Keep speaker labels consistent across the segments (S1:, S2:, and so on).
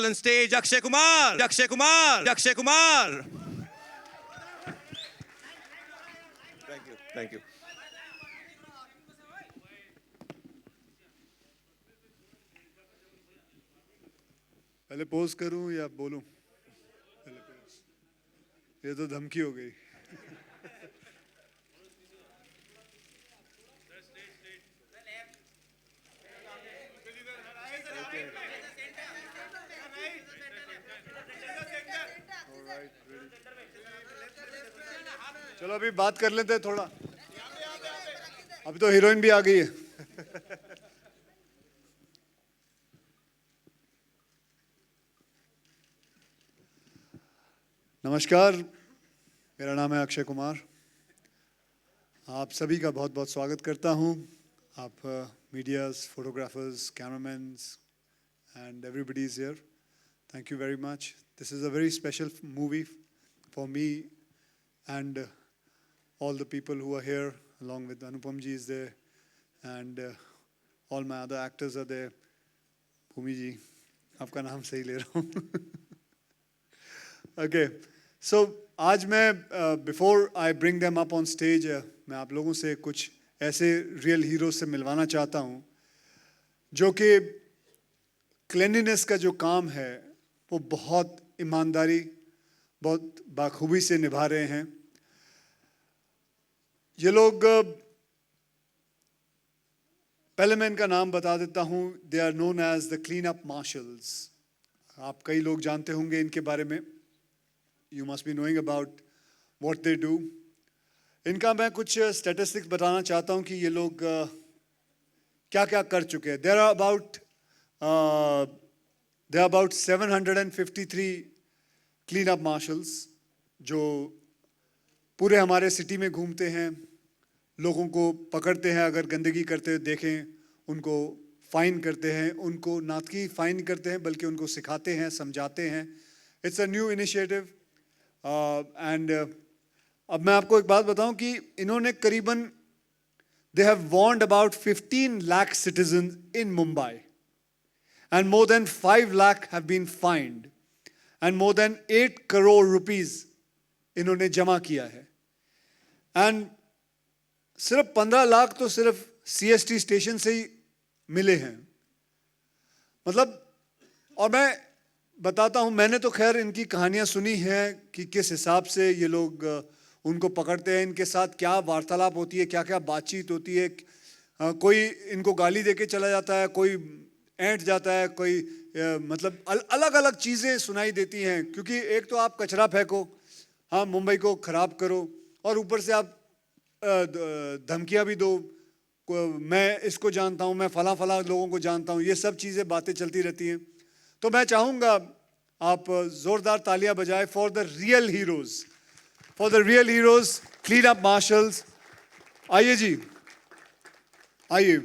S1: on stage Akshay Kumar. Akshay Kumar. Akshay Kumar. Thank you. Thank you.
S2: पहले pose करूं या बोलूं? पहले पोज। ये तो धमकी हो गई। चलो अभी बात कर लेते हैं थोड़ा। अभी तो हीरोइन भी आ गई है। नमस्कार, मेरा नाम है अक्षय कुमार। आप सभी का बहुत बहुत स्वागत करता हूं। आप medias, photographers, cameramans and everybody is here. Thank you very much. This is a very special movie for me and all the people who are here, along with Anupam ji is there and all my other actors are there. Bhumi ji, आपका नाम सही ले रहा हूँ. Okay, so आज मैं before I bring them up on stage, मैं आप लोगों से कुछ ऐसे real heroes से मिलवाना चाहता हूँ जो कि क्लीनलीनेस का जो काम है वो बहुत ईमानदारी, बहुत बाखूबी से निभा रहे हैं. ये लोग, पहले मैं इनका नाम बता देता हूँ. They are known as the clean up marshals. आप कई लोग जानते होंगे इनके बारे में. You must be knowing about what they do. इनका मैं कुछ स्टैटिस्टिक्स बताना चाहता हूँ कि ये लोग क्या क्या कर चुके हैं. There are about 753 clean-up marshals जो पूरे हमारे सिटी में घूमते हैं, लोगों को पकड़ते हैं, अगर गंदगी करते देखें उनको फाइन करते हैं, उनको ना कि फाइन करते हैं बल्कि उनको सिखाते हैं, समझाते हैं. It's a new initiative and अब मैं आपको एक बात बताऊं कि इन्होंने करीबन they have warned about 15 lakh citizens in Mumbai. And more than 5 lakh have been fined. And more than 8 crore rupees इन्होंने जमा किया है. And सिर्फ 15 लाख तो सिर्फ CST स्टेशन से ही मिले हैं. मतलब, और मैं बताता हूँ, मैंने तो खैर इनकी कहानियाँ सुनी हैं कि किस हिसाब से ये लोग उनको पकड़ते हैं, इनके साथ क्या वार्तालाप होती है, क्या क्या बातचीत होती है. कोई इनको गाली देके चला जाता है, कोई ऐंठ जाता है, कोई मतलब अलग अलग चीज़ें सुनाई देती हैं. क्योंकि एक तो आप कचरा फेंको, हाँ, मुंबई को ख़राब करो, और ऊपर से आप धमकियाँ भी दो. मैं इसको जानता हूँ, मैं फला फला लोगों को जानता हूँ. ये सब चीज़ें बातें चलती रहती हैं. तो मैं चाहूँगा आप ज़ोरदार तालियां बजाएं for the real heroes, for the real heroes, clean up marshals. आइए जी, आइए.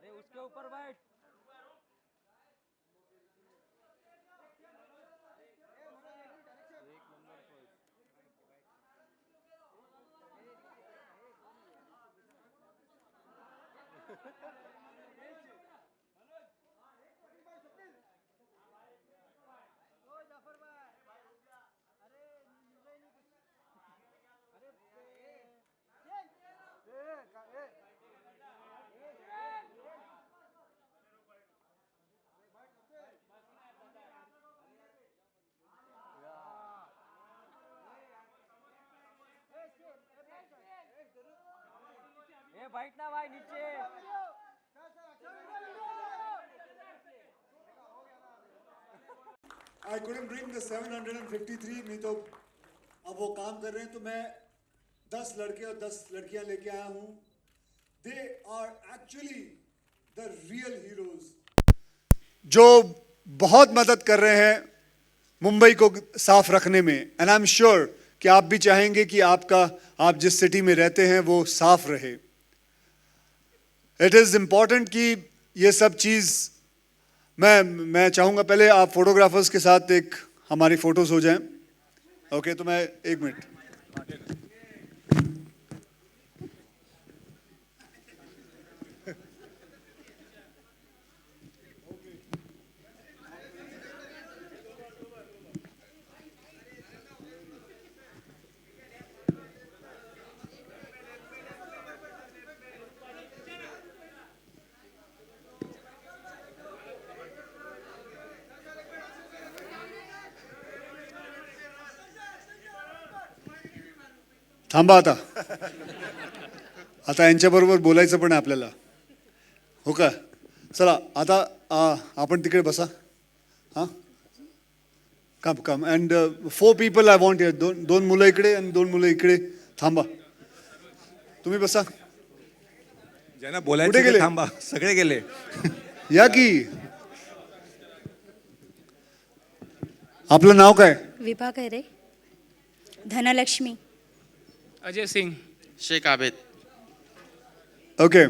S3: अरे उसके ऊपर बैठ. बैठना भाई नीचे।
S2: I couldn't bring the 753, नहीं तो अब वो काम कर रहे हैं तो मैं 10 लड़के और 10 लड़कियां लेके आया हूं. They are actually the real heroes. जो बहुत मदद कर रहे हैं मुंबई को साफ रखने में. And I'm sure कि आप भी चाहेंगे कि आप जिस सिटी में रहते हैं वो साफ रहे. It is important कि ये सब चीज़ मैं चाहूँगा पहले आप फोटोग्राफर्स के साथ एक हमारी फोटोज हो जाएं. ओके, तो मैं 1 मिनट. थांबा आता यांच्याबरोबर बोलायचं पण आहे आपल्याला. हो का? चला आता आपण तिकडे बसा. हां, come and 4 people I want here. दोन मुलं इकडे आणि 2 मुलं इकडे. थांबा, तुम्ही बसा.
S1: ज्यांना
S2: कुठे
S1: बोलायचं
S2: गेले?
S1: ते थांबा, सगळे गेले.
S2: या की. आपलं नाव काय?
S4: विभा खैरे. धनलक्ष्मी.
S5: अजय सिंह.
S6: शेख आबिद.
S2: ओके.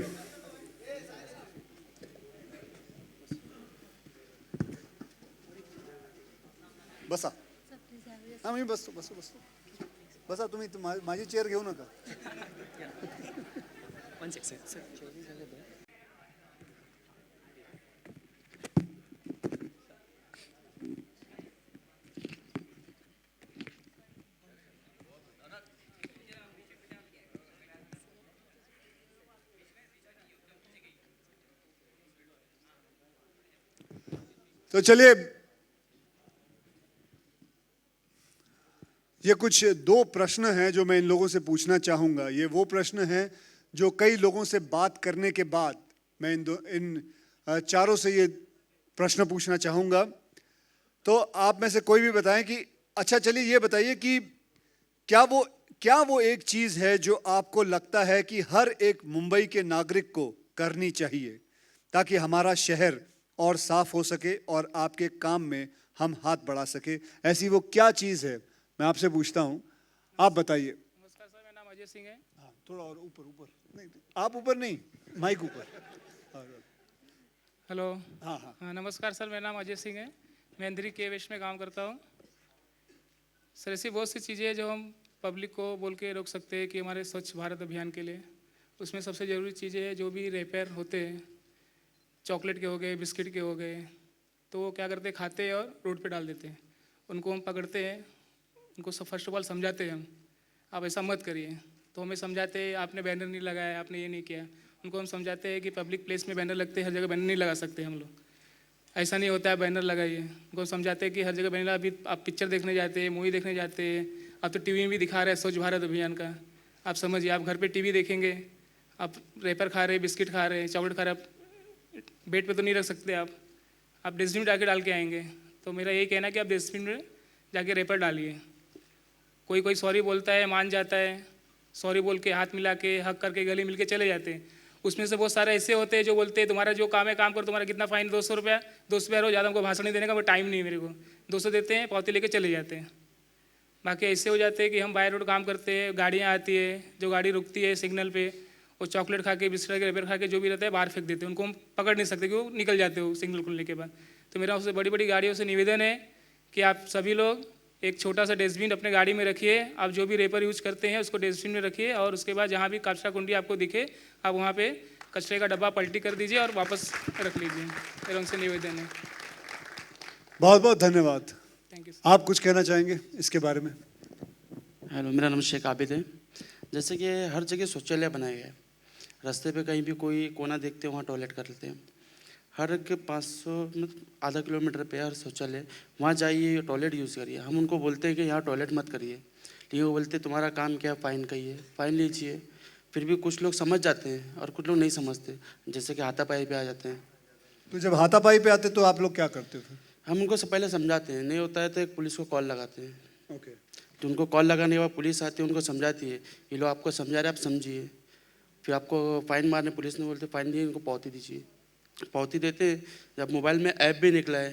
S2: बसा. हा, मी बसतो. बसा तुम्ही. माझी चेअर घेऊ नका. तो चलिए, ये कुछ 2 प्रश्न हैं जो मैं इन लोगों से पूछना चाहूँगा. ये वो प्रश्न हैं जो कई लोगों से बात करने के बाद मैं इन चारों से ये प्रश्न पूछना चाहूँगा. तो आप में से कोई भी बताएं कि अच्छा, चलिए ये बताइए कि क्या वो एक चीज़ है जो आपको लगता है कि हर एक मुंबई के नागरिक को करनी चाहिए ताकि हमारा शहर और साफ हो सके और आपके काम में हम हाथ बढ़ा सके. ऐसी वो क्या चीज़ है? मैं आपसे पूछता हूँ, आप बताइए.
S5: नमस्कार सर, मेरा नाम अजय सिंह है.
S2: हाँ, थोड़ा और ऊपर. नहीं, आप ऊपर नहीं, माइक ऊपर.
S5: हेलो.
S2: हाँ.
S5: नमस्कार सर, मेरा नाम अजय सिंह है. मैं अंधेरी के वेस्ट में काम करता हूँ. सर, ऐसी बहुत सी चीज़ें हैं जो हम पब्लिक को बोल के रोक सकते हैं कि हमारे स्वच्छ भारत अभियान के लिए. उसमें सबसे ज़रूरी चीज़ें हैं जो भी रैपर होते हैं, चॉकलेट के हो गए, बिस्किट के हो गए, तो वो क्या करते हैं, खाते हैं और रोड पे डाल देते हैं. उनको हम पकड़ते हैं, उनको फर्स्ट ऑफ ऑल समझाते हैं हम, आप ऐसा मत करिए. तो हमें समझाते हैं, आपने बैनर नहीं लगाया, आपने ये नहीं किया. उनको हम समझाते हैं कि पब्लिक प्लेस में बैनर लगते हैं, हर जगह बैनर नहीं लगा सकते हम लोग. ऐसा नहीं होता है, बैनर लगाइए. उनको समझाते हैं कि हर जगह बैनर, अभी आप पिक्चर देखने जाते हैं, मूवी देखने जाते हैं, अब तो टीवी में भी दिखा रहे हैं स्वच्छ भारत अभियान का. आप समझिए, आप घर पर टीवी देखेंगे, आप रैपर खा रहे हैं, बिस्किट खा रहे हैं, चॉकलेट खा रहे हैं, बेड पे तो नहीं रख सकते आप डस्टबिन में जाके डाल के आएंगे. तो मेरा यही कहना है कि आप डस्टबिन में जाके रैपर डालिए. कोई सॉरी बोलता है, मान जाता है, सॉरी बोल के हाथ मिला के हक करके गले मिल के चले जाते हैं. उसमें से बहुत सारे ऐसे होते हैं जो बोलते हैं तुम्हारा जो काम है काम करो, तुम्हारा कितना फाइन, 200 रुपया, 200 रुपया रोज. ज़्यादा हमको भाषण नहीं देने का, वो टाइम नहीं है मेरे को. 200 देते हैं, पावती लेके चले जाते हैं. बाकी ऐसे हो जाते हैं कि हम बाय रोड काम करते हैं, गाड़ियाँ आती है, जो गाड़ी रुकती है सिग्नल पे, वो चॉकलेट खा के, बिस्किट के रैपर खा के, जो भी रहता है बाहर फेंक देते हैं. उनको हम पकड़ नहीं सकते कि वो निकल जाते हो सिग्नल खुलने के बाद. तो मेरा उससे बड़ी गाड़ियों से निवेदन है कि आप सभी लोग एक छोटा सा डस्टबिन अपने गाड़ी में रखिए. आप जो भी रैपर यूज करते हैं उसको डस्टबिन में रखिए, और उसके बाद जहाँ भी कचरा कुंडी आपको दिखे, आप वहाँ पे कचरे का डब्बा पलटी कर दीजिए और वापस रख लीजिए. मेरा उनसे निवेदन है.
S2: बहुत बहुत धन्यवाद.
S5: Thank you.
S2: आप कुछ कहना चाहेंगे इसके बारे में?
S6: हेलो, मेरा नाम शेख आबिद है. जैसे कि हर जगह शौचालय बनाए गए, रास्ते पे कहीं भी कोई कोना देखते हैं वहाँ टॉयलेट कर लेते हैं. हर के 500 आधा किलोमीटर पे हर शौचालय, वहाँ जाइए टॉयलेट यूज़ करिए. हम उनको बोलते हैं कि यहाँ टॉयलेट मत करिए, लेकिन वो बोलते तुम्हारा काम क्या, फ़ाइन कहिए, फ़ाइन लीजिए. फिर भी कुछ लोग समझ जाते हैं और कुछ लोग नहीं समझते, जैसे कि हाथापाई पे आ जाते हैं।
S2: तो जब हाथापाई पे आते तो आप लोग क्या करते हो फिर?
S6: हम उनको पहले समझाते हैं, नहीं होता है तो एक पुलिस को कॉल लगाते हैं।
S2: ओके।
S6: तो उनको कॉल लगाने के बाद पुलिस आती है, उनको समझाती है, ये लोग आपको समझा रहे, आप समझिए। फिर आपको फ़ाइन मारने पुलिस ने बोलते फ़ाइन दिए, इनको पावती दीजिए। पावती देते हैं। जब मोबाइल में ऐप भी निकला है,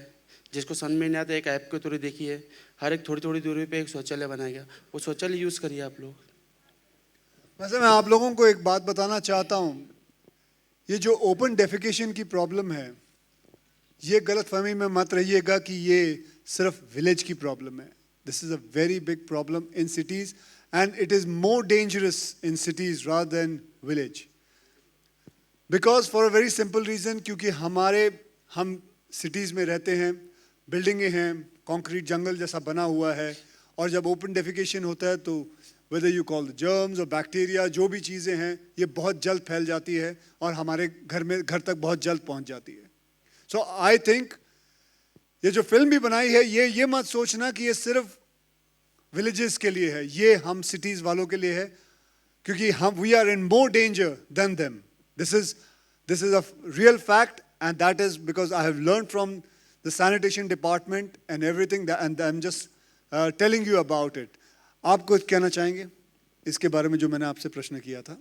S6: जिसको समझ में नहीं आता, एक ऐप के थ्रू देखिए, हर एक थोड़ी थोड़ी दूरी पे एक शौचालय बनाया गया, वो शौचालय यूज़ करिए आप लोग।
S2: वैसे मैं आप लोगों को एक बात बताना चाहता हूँ, ये जो ओपन डेफिकेशन की प्रॉब्लम है, ये गलतफहमी में मत रहिएगा कि ये सिर्फ विलेज की प्रॉब्लम है। This is a very big problem in cities and it is more dangerous in cities rather than village. Because for a very simple reason, क्योंकि हम सिटीज़ में रहते हैं, बिल्डिंगें हैं, कंक्रीट जंगल जैसा बना हुआ है, और जब ओपन डेफिकेशन होता है तो whether you call the germs और बैक्टीरिया, जो भी चीज़ें हैं, ये बहुत जल्द फैल जाती है और हमारे घर तक बहुत जल्द पहुंच जाती है। सो आई थिंक ये जो फिल्म भी बनाई है, ये मत सोचना कि ये सिर्फ विलेजेस के लिए है, ये हम सिटीज़ वालों के लिए है, क्योंकि we are in more danger than them. This is a real fact and that is because I have learned from the sanitation department and everything that, and I'm just telling you about it. आप कुछ कहना चाहेंगे इसके बारे में जो मैंने आपसे प्रश्न किया था?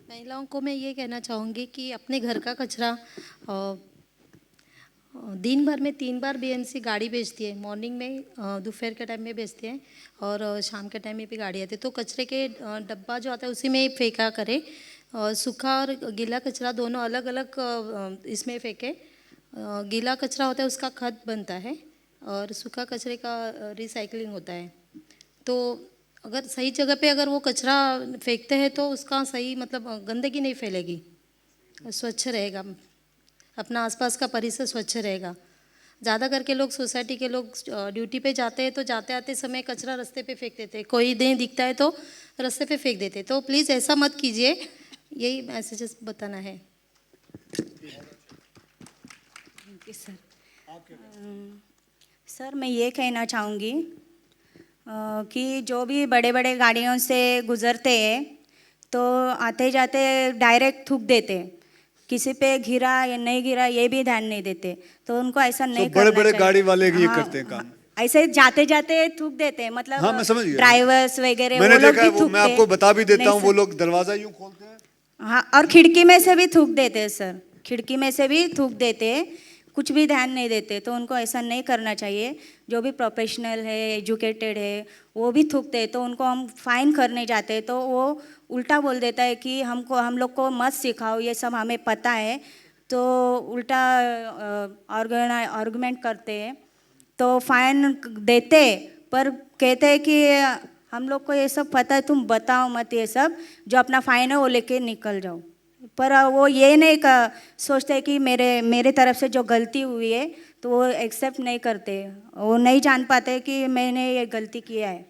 S7: महिलाओं को मैं ये कहना चाहूँगी कि अपने घर का कचरा दिन भर में 3 बार बीएमसी गाड़ी भेजती है, मॉर्निंग में, दोपहर के टाइम में भेजते हैं और शाम के टाइम में भी गाड़ी आती है। तो कचरे के डब्बा जो आता है उसी में ही फेंका करे, सूखा और गीला कचरा दोनों अलग अलग इसमें फेंके। गीला कचरा होता है उसका खाद बनता है और सूखा कचरे का रिसाइकलिंग होता है। तो अगर सही जगह पे अगर वो कचरा फेंकते हैं तो उसका सही मतलब गंदगी नहीं फैलेगी, स्वच्छ रहेगा, अपना आसपास का परिसर स्वच्छ रहेगा। ज़्यादा करके लोग सोसाइटी के लोग ड्यूटी पे जाते हैं तो जाते आते समय कचरा रास्ते पे फेंक देते हैं, कोई नहीं दिखता है तो रास्ते पे फेंक देते हैं। तो प्लीज़ ऐसा मत कीजिए, यही मैसेजेस बताना है।
S4: सर सर मैं ये कहना चाहूँगी कि जो भी बड़े बड़े गाड़ियों से गुज़रते हैं तो आते जाते डायरेक्ट थूक देते हैं, किसी पे गिरा या नहीं गिरा ये भी ध्यान नहीं देते। तो उनको ऐसा नहीं करना
S2: बड़े बड़े
S4: चाहिए।
S2: गाड़ी वाले ये
S4: हाँ,
S2: करते हैं काम,
S4: ऐसे जाते जाते थूक देते हैं, मतलब
S2: हाँ मैं समझ गया,
S4: ड्राइवर्स वगैरह
S2: मैंने
S4: वो लोग
S2: देखा है
S4: भी
S2: वो, मैं
S4: थूकते
S2: आपको
S4: हैं।
S2: बता भी देता
S4: नहीं
S2: हूँ, वो
S4: सर।
S2: लोग दरवाजा यूं खोलते हैं,
S4: हाँ, और खिड़की में से भी थूक देते हैं सर, खिड़की में से भी थूक देते हैं, कुछ भी ध्यान नहीं देते। तो उनको ऐसा नहीं करना चाहिए। जो भी प्रोफेशनल है, एजुकेटेड है, वो भी थूकते हैं तो उनको हम फाइन करने जाते हैं तो वो उल्टा बोल देता है कि हम लोग को मत सिखाओ, ये सब हमें पता है। तो उल्टा आर्गुमेंट करते हैं, तो फाइन देते पर कहते हैं कि हम लोग को ये सब पता है, तुम बताओ मत, ये सब जो अपना फाइन है वो लेके निकल जाओ। पर वो ये नहीं सोचते कि मेरे तरफ से जो गलती हुई है तो वो एक्सेप्ट नहीं करते, वो नहीं जान पाते कि मैंने ये गलती किया है।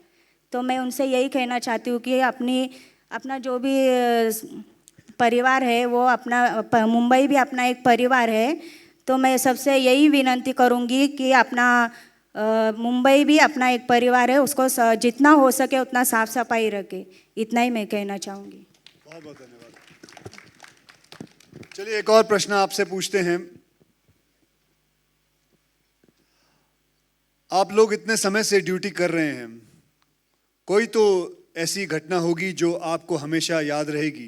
S4: तो मैं उनसे यही कहना चाहती हूँ कि अपना जो भी परिवार है वो अपना, मुंबई भी अपना एक परिवार है। तो मैं सबसे यही विनती करूँगी कि अपना मुंबई भी अपना एक परिवार है, उसको जितना हो सके उतना साफ सफाई रखे। इतना ही मैं कहना चाहूँगी।
S2: बहुत बहुत धन्यवाद। चलिए एक और प्रश्न आपसे पूछते हैं। आप लोग इतने समय से ड्यूटी कर रहे हैं, कोई तो ऐसी घटना होगी जो आपको हमेशा याद रहेगी।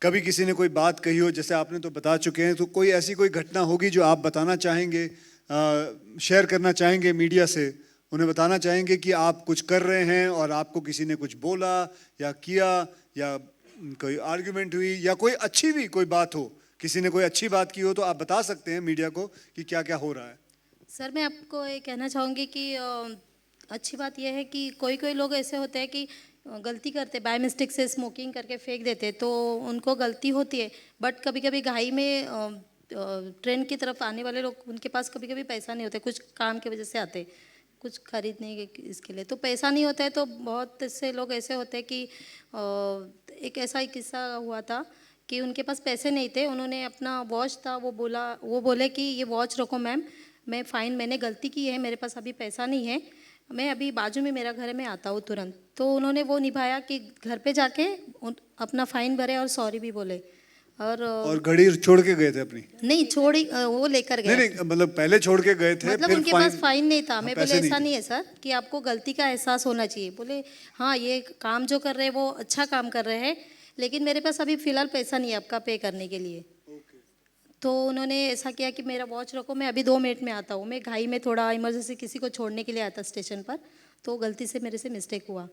S2: कभी किसी ने कोई बात कही हो, जैसे आपने तो बता चुके हैं, तो कोई ऐसी कोई घटना होगी जो आप बताना चाहेंगे, शेयर करना चाहेंगे मीडिया से, उन्हें बताना चाहेंगे कि आप कुछ कर रहे हैं और आपको किसी ने कुछ बोला या किया, या कोई आर्गुमेंट हुई, या कोई अच्छी भी कोई बात हो, किसी ने कोई अच्छी बात की हो, तो आप बता सकते हैं मीडिया को कि क्या क्या हो रहा है।
S7: सर मैं आपको ये कहना चाहूँगी कि अच्छी बात यह है कि कोई लोग ऐसे होते हैं कि गलती करते, बाय मिस्टेक से स्मोकिंग करके फेंक देते, तो उनको गलती होती है। बट कभी कभी घाई में ट्रेन की तरफ आने वाले लोग, उनके पास कभी कभी पैसा नहीं होता, कुछ काम की वजह से आते, कुछ खरीदने के इसके लिए, तो पैसा नहीं होता है। तो बहुत से लोग ऐसे होते हैं कि एक ऐसा ही किस्सा हुआ था कि उनके पास पैसे नहीं थे, उन्होंने अपना वॉच था, वो बोले कि ये वॉच रखो मैम, मैंने गलती की है, मेरे पास अभी पैसा नहीं है, मैं अभी बाजू में मेरा घर है, मैं आता हूँ तुरंत, तो उन्होंने वो निभाया कि घर पे जाके अपना फाइन भरे और सॉरी भी बोले। और
S2: घड़ी छोड़ के गए थे अपनी?
S7: नहीं छोड़ी, वो लेकर
S2: नहीं
S7: गए।
S2: नहीं, मतलब पहले छोड़ के गए थे,
S7: मतलब
S2: फिर
S7: उनके पास फाइन नहीं था। मैं बोले
S2: पैसे नहीं
S7: ऐसा
S2: थे।
S7: नहीं है सर कि आपको गलती का एहसास होना चाहिए। बोले हाँ ये काम जो कर रहे हैं वो अच्छा काम कर रहे हैं, लेकिन मेरे पास अभी फ़िलहाल पैसा नहीं है आपका पे करने के लिए। तो उन्होंने ऐसा किया कि मेरा वॉच रखो, मैं अभी 2 मिनट में आता हूँ। मैं घाई में थोड़ा इमरजेंसी किसी को छोड़ने के लिए आया था स्टेशन पर, तो गलती से मेरे से मिस्टेक हुआ।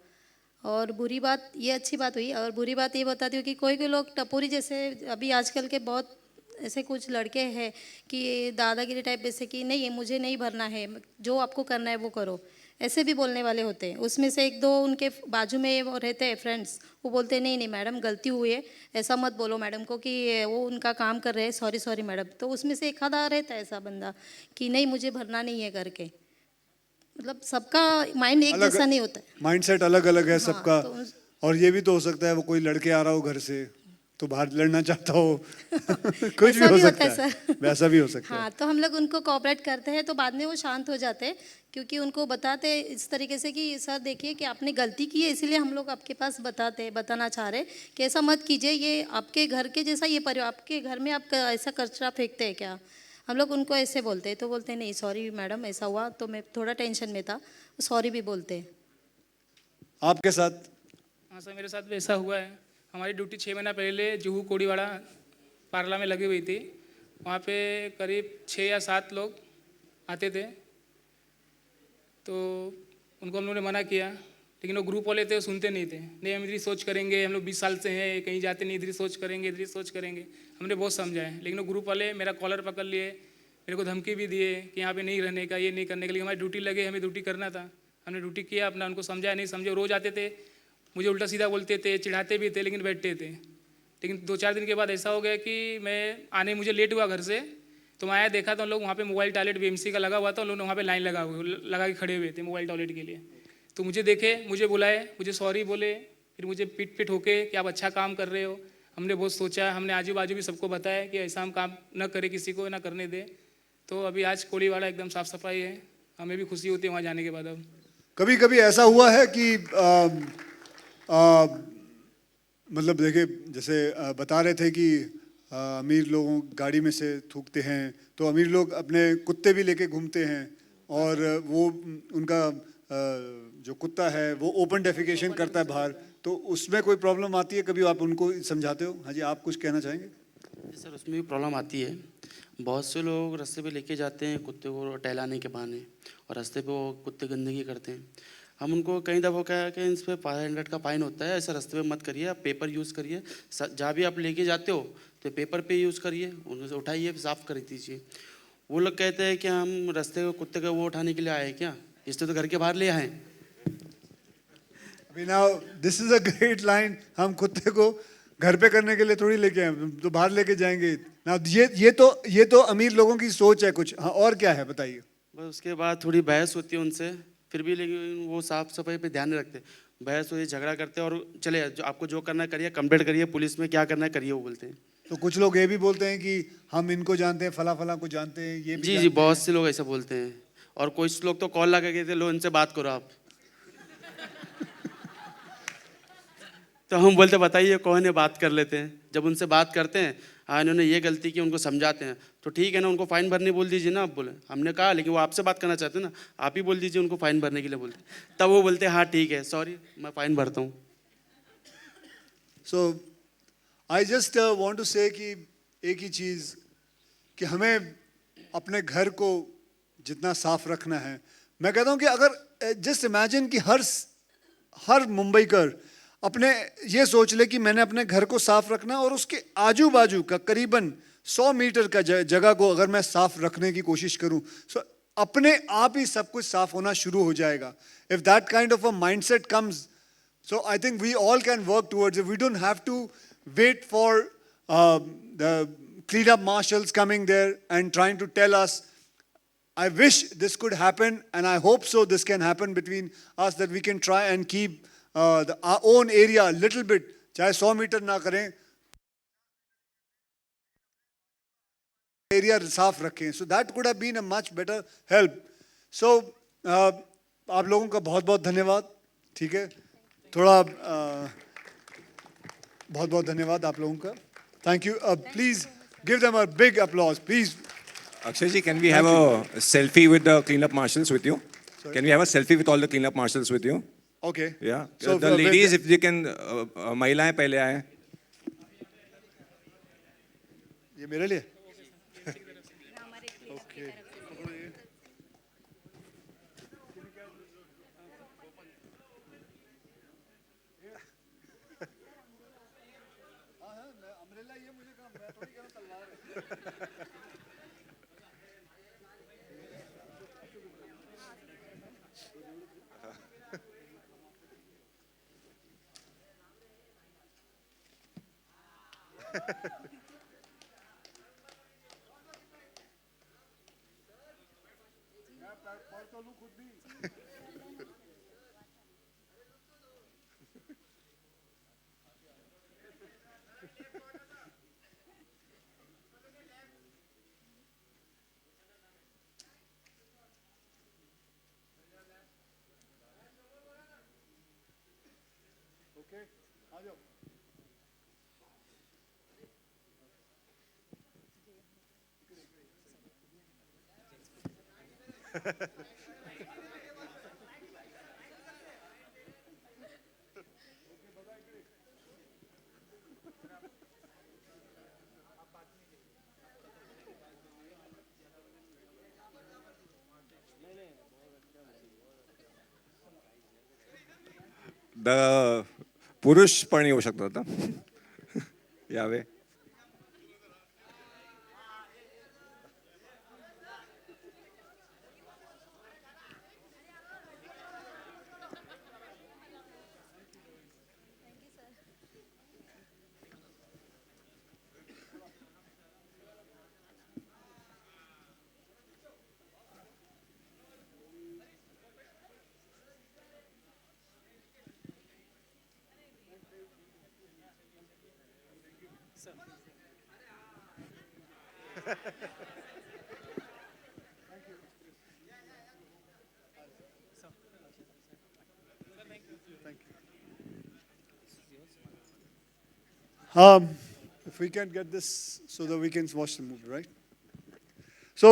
S7: और बुरी बात ये, अच्छी बात हुई, और बुरी बात ये बताती हूँ कि कोई कोई लोग टपोरी जैसे अभी आजकल के बहुत ऐसे कुछ लड़के हैं कि दादागिरी टाइप, जैसे कि नहीं मुझे नहीं भरना है, जो आपको करना है वो करो, ऐसे भी बोलने वाले होते हैं। उसमें से 1-2 उनके बाजू में वो रहते हैं फ्रेंड्स, वो बोलते हैं नहीं नहीं मैडम गलती हुई है, ऐसा मत बोलो मैडम को कि वो उनका काम कर रहे हैं, सॉरी सॉरी मैडम। तो उसमें से एक आधा रहता है ऐसा बंदा कि नहीं मुझे भरना नहीं है करके। मतलब सबका माइंड एक जैसा नहीं होता है,
S2: माइंडसेट अलग अलग है सबका।
S7: तो
S2: और ये भी तो हो सकता है वो कोई लड़के आ रहा हो घर से तो बाहर लड़ना चाहता हो कुछ भी
S7: ऐसा
S2: हो
S7: भी होता
S2: सकता
S7: है
S2: है,
S7: सर।
S2: वैसा भी हो सकता है।
S7: हाँ, तो हम लोग उनको कोऑपरेट करते हैं तो बाद में वो शांत हो जाते हैं, क्योंकि उनको बताते हैं इस तरीके से कि सर देखिए कि आपने गलती की है, इसीलिए हम लोग आपके पास बताना चाह रहे हैं कि ऐसा मत कीजिए, ये आपके घर के जैसा ये परिवार, आपके घर में आप ऐसा कचरा फेंकते हैं क्या। हम लोग उनको ऐसे बोलते हैं, तो बोलते हैं नहीं सॉरी मैडम ऐसा हुआ, तो मैं थोड़ा टेंशन में था, सॉरी भी बोलते हैं।
S2: आपके साथ?
S5: हाँ सर, मेरे साथ भी ऐसा हुआ है। हमारी ड्यूटी 6 महीना पहले जुहू कोड़ीवाड़ा पारला में लगी हुई थी। वहाँ पे करीब 6 या 7 लोग आते थे, तो उनको हम लोगों ने मना किया, लेकिन वो ग्रुप वाले थे वो सुनते नहीं थे। नहीं हम इधर सोच करेंगे, हम लोग 20 साल से हैं, कहीं जाते नहीं, इधर सोच करेंगे, इधर सोच करेंगे। हमने बहुत समझाया, लेकिन वो ग्रुप वाले मेरा कॉलर पकड़ लिए, मेरे को धमकी भी दिए कि यहाँ पे नहीं रहने का, ये नहीं करने के लिए। हमारी ड्यूटी लगे, हमें ड्यूटी करना था, हमने ड्यूटी किया अपना। उनको समझाया, नहीं समझे, रोज़ आते थे, मुझे उल्टा सीधा बोलते थे, चिढ़ाते भी थे, लेकिन बैठते थे। लेकिन 2-4 दिन के बाद ऐसा हो गया कि मैं मुझे लेट हुआ घर से, तो मैं आया देखा तो उन लोग वहाँ पे मोबाइल टॉयलेट बीएमसी का लगा हुआ था, उन लोग वहाँ पे लाइन लगा के खड़े हुए थे मोबाइल टॉयलेट के लिए। तो मुझे देखे, मुझे बुलाए, मुझे सॉरी बोले, फिर मुझे पीट होके कि आप अच्छा काम कर रहे हो। हमने बहुत सोचा, हमने आजू बाजू भी सबको बताया कि ऐसा हम काम न करें, किसी को ना करने दे। तो अभी आज कोड़ीवाड़ा एकदम साफ़ सफाई है, हमें भी खुशी होती है वहाँ जाने के बाद। अब
S2: कभी कभी ऐसा हुआ है कि मतलब देखिए जैसे बता रहे थे कि अमीर लोगों गाड़ी में से थूकते हैं, तो अमीर लोग अपने कुत्ते भी लेके घूमते हैं, और वो उनका जो कुत्ता है वो ओपन डेफिकेशन करता है बाहर, तो उसमें कोई प्रॉब्लम आती है? कभी आप उनको समझाते हो? हाँ जी, आप कुछ कहना चाहेंगे?
S6: जी सर, उसमें भी प्रॉब्लम आती है। बहुत से लोग रास्ते पे लेके जाते हैं कुत्ते को टहलाने के बहाने, और रास्ते पे वो कुत्ते गंदगी करते हैं। हम उनको कई दफ़ा कहा कि इस पर 500 का फाइन होता है, ऐसे रास्ते पे मत करिए, आप पेपर यूज़ करिए, जहाँ भी आप लेके जाते हो तो पेपर पे यूज़ करिए, उनसे उठाइए, साफ़ कर दीजिए। वो लोग कहते हैं कि हम रास्ते को कुत्ते का वो उठाने के लिए आए क्या, इसलिए तो घर के बाहर ले आए।
S2: अभी now this is a great line, हम कुत्ते को घर पे करने के लिए थोड़ी लेके आए, तो बाहर लेके जाएंगे ना। ये तो अमीर लोगों की सोच है कुछ। हाँ, और क्या है बताइए?
S6: बस उसके बाद थोड़ी बहस होती है उनसे, फिर भी लेकिन वो साफ़ सफाई पे ध्यान नहीं रखते। बहस होती, झगड़ा करते हैं, और चले जो आपको जो करना है करिए, कंप्लेंट करिए, पुलिस में क्या करना है करिए, वो बोलते हैं।
S2: तो कुछ लोग ये भी बोलते हैं कि हम इनको जानते हैं, फला फला को जानते हैं, ये भी
S6: जी
S2: जानते
S6: बहुत से लोग ऐसा बोलते हैं, और कुछ लोग तो कॉल लगा के थे, लो इनसे बात करो आप। तो हम बोलते बताइए कौन है, बात कर लेते हैं। जब उनसे बात करते हैं, हाँ इन्होंने ये गलती की, उनको समझाते हैं, तो ठीक है ना, उनको फ़ाइन भरने बोल दीजिए ना। आप बोले हमने कहा, लेकिन वो आपसे बात करना चाहते हैं ना, आप ही बोल दीजिए उनको फ़ाइन भरने के लिए बोलते। तब वो बोलते हैं हाँ ठीक है, सॉरी मैं फ़ाइन भरता हूँ।
S2: सो आई जस्ट वांट टू से कि एक ही चीज़ कि हमें अपने घर को जितना साफ रखना है, मैं कहता हूँ कि अगर जस्ट इमेजिन कि हर मुंबईकर अपने ये सोच ले कि मैंने अपने घर को साफ रखना, और उसके आजू बाजू का करीबन 100 मीटर का जगह को अगर मैं साफ रखने की कोशिश करूं, सो अपने आप ही सब कुछ साफ होना शुरू हो जाएगा। If that kind of a mindset comes, so I think we all can work towards it. We don't have to wait for the cleanup marshals coming there and trying to tell us. I wish this could happen, and I hope so this can happen between us, that we can try and keep our own area a little bit, चाहे 100 metre ना करें, area साफ रखें. So that could have been a much better help. So आप लोगों का बहुत बहुत धन्यवाद. ठीक है, थोड़ा बहुत बहुत धन्यवाद आप लोगों का. Thank you. Please give them a big applause please.
S1: Akshay ji, can we have a selfie with the cleanup marshals with you? Can we have a selfie with all the cleanup marshals with you?
S2: Okay.
S1: Yeah. The ladies, if you can, महिलाएं पहले आए.
S2: ये मेरे लिए.
S1: The पुरुष पण येऊ शकतो आता. यावे.
S2: If we can get this so that we can watch the movie, right? So,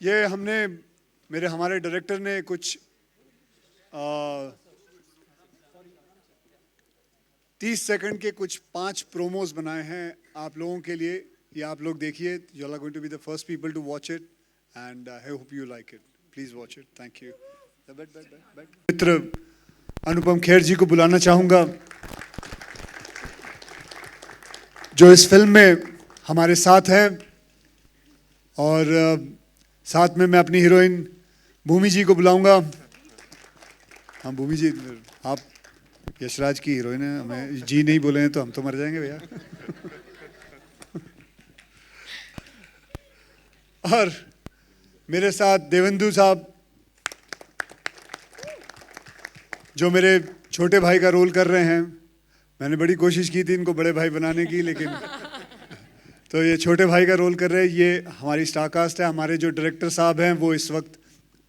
S2: ये हमारे डायरेक्टर ने कुछ 30 सेकंड के कुछ 5 प्रोमोज बनाए हैं आप लोगों के लिए. ये आप लोग देखिए. You are going to be the first people to watch it, and I hope you like it. Please watch it. Thank you. मित्र अनुपम खेर जी को बुलाना चाहूँगा, जो इस फिल्म में हमारे साथ हैं. और साथ में मैं अपनी हीरोइन भूमि जी को बुलाऊंगा. हाँ भूमि जी, आप यशराज की हीरोइन है. हमें जी नहीं बोले हैं तो हम तो मर जाएंगे भैया. और मेरे साथ देवेंदु साहब, जो मेरे छोटे भाई का रोल कर रहे हैं. मैंने बड़ी कोशिश की थी इनको बड़े भाई बनाने की, लेकिन तो ये छोटे भाई का रोल कर रहे हैं. ये हमारी स्टार कास्ट है. हमारे जो डायरेक्टर साहब हैं वो इस वक्त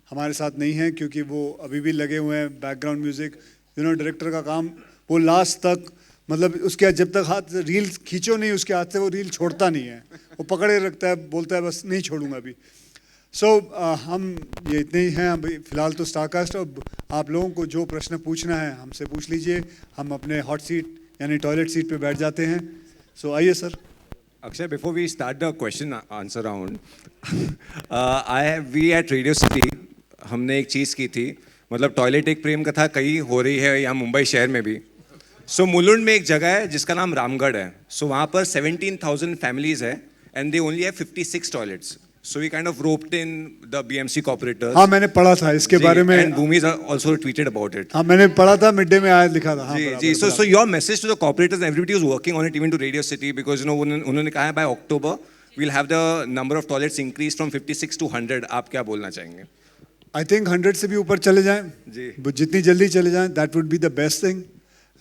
S2: हमारे साथ नहीं हैं, क्योंकि वो अभी भी लगे हुए हैं बैकग्राउंड म्यूजिक. डायरेक्टर का काम वो लास्ट तक, मतलब उसके जब तक हाथ रील खींचो नहीं उसके हाथ से, वो रील छोड़ता नहीं है. वो पकड़े रखता है, बोलता है बस नहीं छोड़ूंगा अभी. सो हम ये इतने ही हैं अभी फ़िलहाल तो स्टार कास्ट. अब आप लोगों को जो प्रश्न पूछना है हमसे पूछ लीजिए. हम अपने हॉट सीट यानी टॉयलेट सीट पे बैठ जाते हैं. सो आइए sir.
S1: Akshay, before we start the question answer round, we at Radio City हमने एक चीज़ की थी, मतलब टॉयलेट एक प्रेम कथा कहीं हो रही है यहाँ मुंबई शहर में भी. सो मुलुंड में एक जगह है जिसका नाम रामगढ़ है. सो वहाँ पर 17,000 फैमिलीज है and they only have 56 toilets. So we kind of roped in the BMC cooperators.
S2: हाँ मैंने पढ़ा था इसके बारे में.
S1: And Bhumi also tweeted about it.
S2: हाँ मैंने पढ़ा था, मिड डे में आया लिखा था. हाँ
S1: जी. So your message to the cooperators and everybody who's working on it, even to Radio City, because उन्होंने कहा है by October we'll have the number of toilets increased from 56 to 100. आप क्या बोलना चाहेंगे?
S2: I think 100 से भी ऊपर चले जाएं.
S1: जी.
S2: जितनी जल्दी चले जाएं, that would be the best thing.